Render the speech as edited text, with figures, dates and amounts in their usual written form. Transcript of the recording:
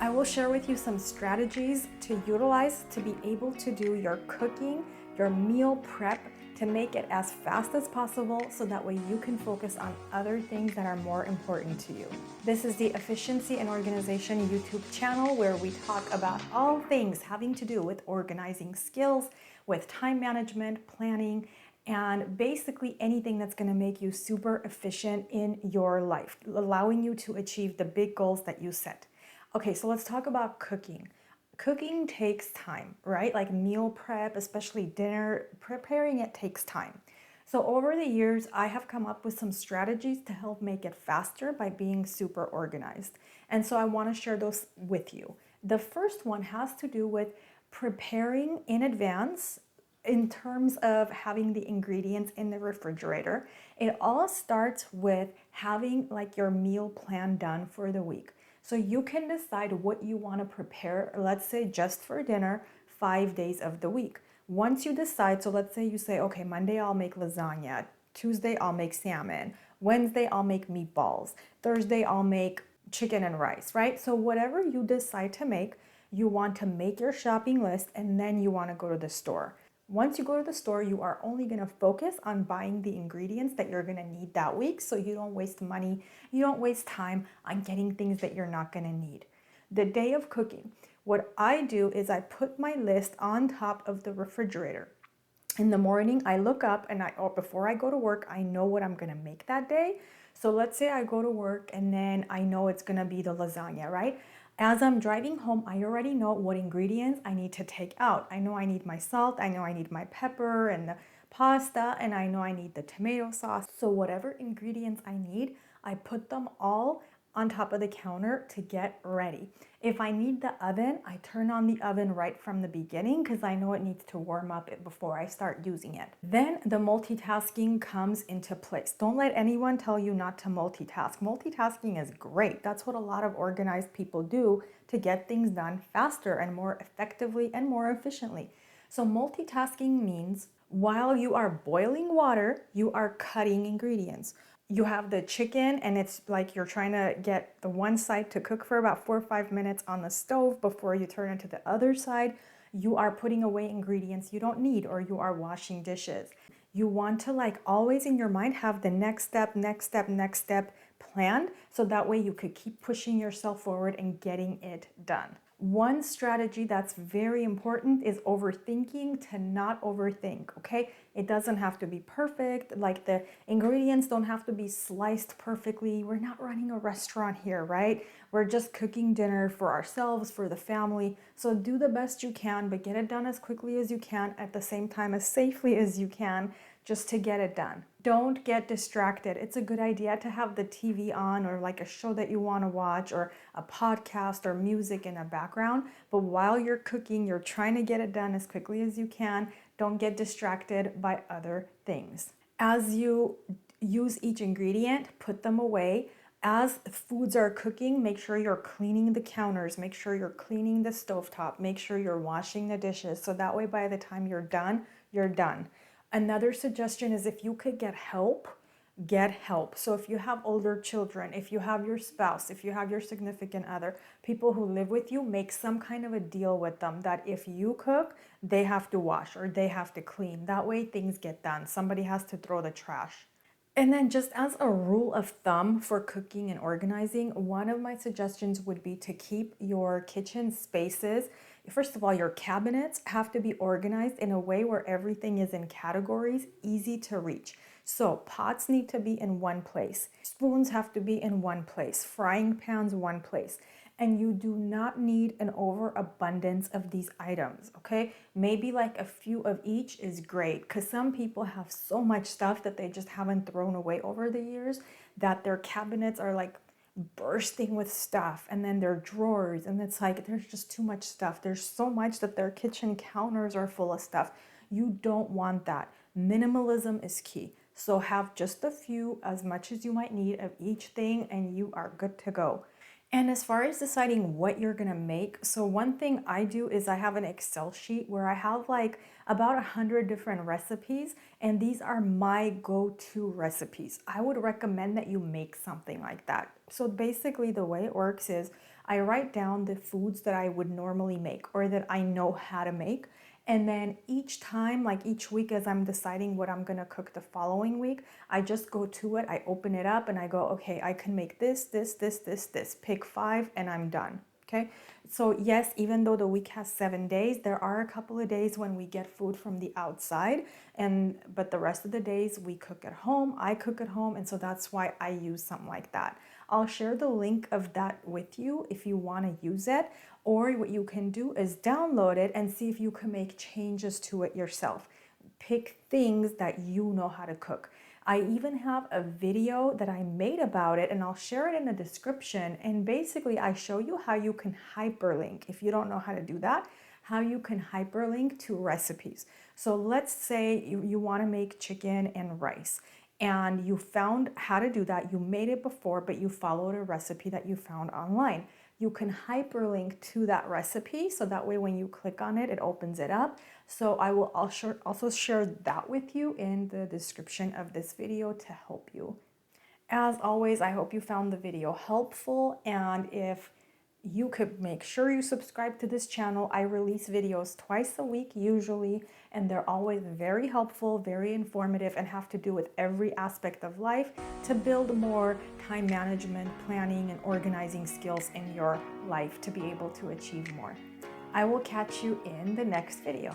I will share with you some strategies to utilize to be able to do your cooking, your meal prep, to make it as fast as possible so that way you can focus on other things that are more important to you. This is the Efficiency and Organization YouTube channel where we talk about all things having to do with organizing skills, with time management, planning, and basically anything that's going to make you super efficient in your life, allowing you to achieve the big goals that you set. Okay, so let's talk about cooking. Cooking takes time, right? Like meal prep, especially dinner, preparing it takes time. So over the years, I have come up with some strategies to help make it faster by being super organized. And so I want to share those with you. The first one has to do with preparing in advance in terms of having the ingredients in the refrigerator. It all starts with having like your meal plan done for the week. So you can decide what you want to prepare, let's say just for dinner, 5 days of the week. Once you decide, so let's say you say, okay, Monday I'll make lasagna, Tuesday I'll make salmon, Wednesday I'll make meatballs, Thursday I'll make chicken and rice, right? So whatever you decide to make, you want to make your shopping list and then you want to go to the store. Once you go to the store, you are only going to focus on buying the ingredients that you're going to need that week so you don't waste money, you don't waste time on getting things that you're not going to need. The day of cooking, what I do is I put my list on top of the refrigerator. In the morning, I look up and before I go to work, I know what I'm going to make that day. So let's say I go to work and then I know it's going to be the lasagna, right? As I'm driving home, I already know what ingredients I need to take out. I know I need my salt, I know I need my pepper and the pasta, and I know I need the tomato sauce. So whatever ingredients I need, I put them all on top of the counter to get ready. If I need the oven, I turn on the oven right from the beginning because I know it needs to warm up before I start using it. Then the multitasking comes into place. Don't let anyone tell you not to multitask. Multitasking is great. That's what a lot of organized people do to get things done faster and more effectively and more efficiently. So multitasking means while you are boiling water, you are cutting ingredients. You have the chicken and it's like you're trying to get the one side to cook for about 4 or 5 minutes on the stove before you turn it to the other side. You are putting away ingredients you don't need, or you are washing dishes. You want to like always in your mind have the next step, next step, next step planned so that way you could keep pushing yourself forward and getting it done. One strategy that's very important is overthinking, to not overthink, okay? It doesn't have to be perfect, like the ingredients don't have to be sliced perfectly. We're not running a restaurant here, right? We're just cooking dinner for ourselves, for the family. So do the best you can, but get it done as quickly as you can, at the same time as safely as you can, just to get it done. Don't get distracted. It's a good idea to have the TV on or like a show that you want to watch or a podcast or music in the background. But while you're cooking, you're trying to get it done as quickly as you can. Don't get distracted by other things. As you use each ingredient, put them away. As foods are cooking, make sure you're cleaning the counters, make sure you're cleaning the stovetop, make sure you're washing the dishes. So that way by the time you're done, you're done. Another suggestion is if you could get help, get help. So if you have older children, if you have your spouse, if you have your significant other, people who live with you, make some kind of a deal with them that if you cook, they have to wash or they have to clean. That way things get done. Somebody has to throw the trash. And then just as a rule of thumb for cooking and organizing, one of my suggestions would be to keep your kitchen spaces. First of all, your cabinets have to be organized in a way where everything is in categories, easy to reach. So pots need to be in one place. Spoons have to be in one place. Frying pans, one place. And you do not need an overabundance of these items, okay? Maybe like a few of each is great because some people have so much stuff that they just haven't thrown away over the years that their cabinets are like bursting with stuff, and then their drawers, and it's like there's just too much stuff. There's so much that their kitchen counters are full of stuff. You don't want that. Minimalism is key. So have just a few, as much as you might need of each thing, and you are good to go. And as far as deciding what you're gonna make, so one thing I do is I have an Excel sheet where I have like about 100 different recipes, and these are my go-to recipes. I would recommend that you make something like that. So basically the way it works is I write down the foods that I would normally make or that I know how to make. And then each time, like each week, as I'm deciding what I'm gonna cook the following week, I just go to it, I open it up and I go, okay, I can make this, this, this, this, this. Pick 5 and I'm done. Okay, so yes, even though the week has 7 days, there are a couple of days when we get food from the outside, but the rest of the days we cook at home, I cook at home, and so that's why I use something like that. I'll share the link of that with you if you want to use it, or what you can do is download it and see if you can make changes to it yourself. Pick things that you know how to cook. I even have a video that I made about it, and I'll share it in the description. And basically, I show you how you can hyperlink, if you don't know how to do that, how you can hyperlink to recipes. So let's say you want to make chicken and rice, and you found how to do that. You made it before, but you followed a recipe that you found online. You can hyperlink to that recipe, so that way when you click on it, it opens it up. So I will also share that with you in the description of this video to help you. As always, I hope you found the video helpful, and if you could make sure you subscribe to this channel. I release videos twice a week usually, and they're always very helpful, very informative, and have to do with every aspect of life to build more time management, planning, and organizing skills in your life to be able to achieve more. I will catch you in the next video.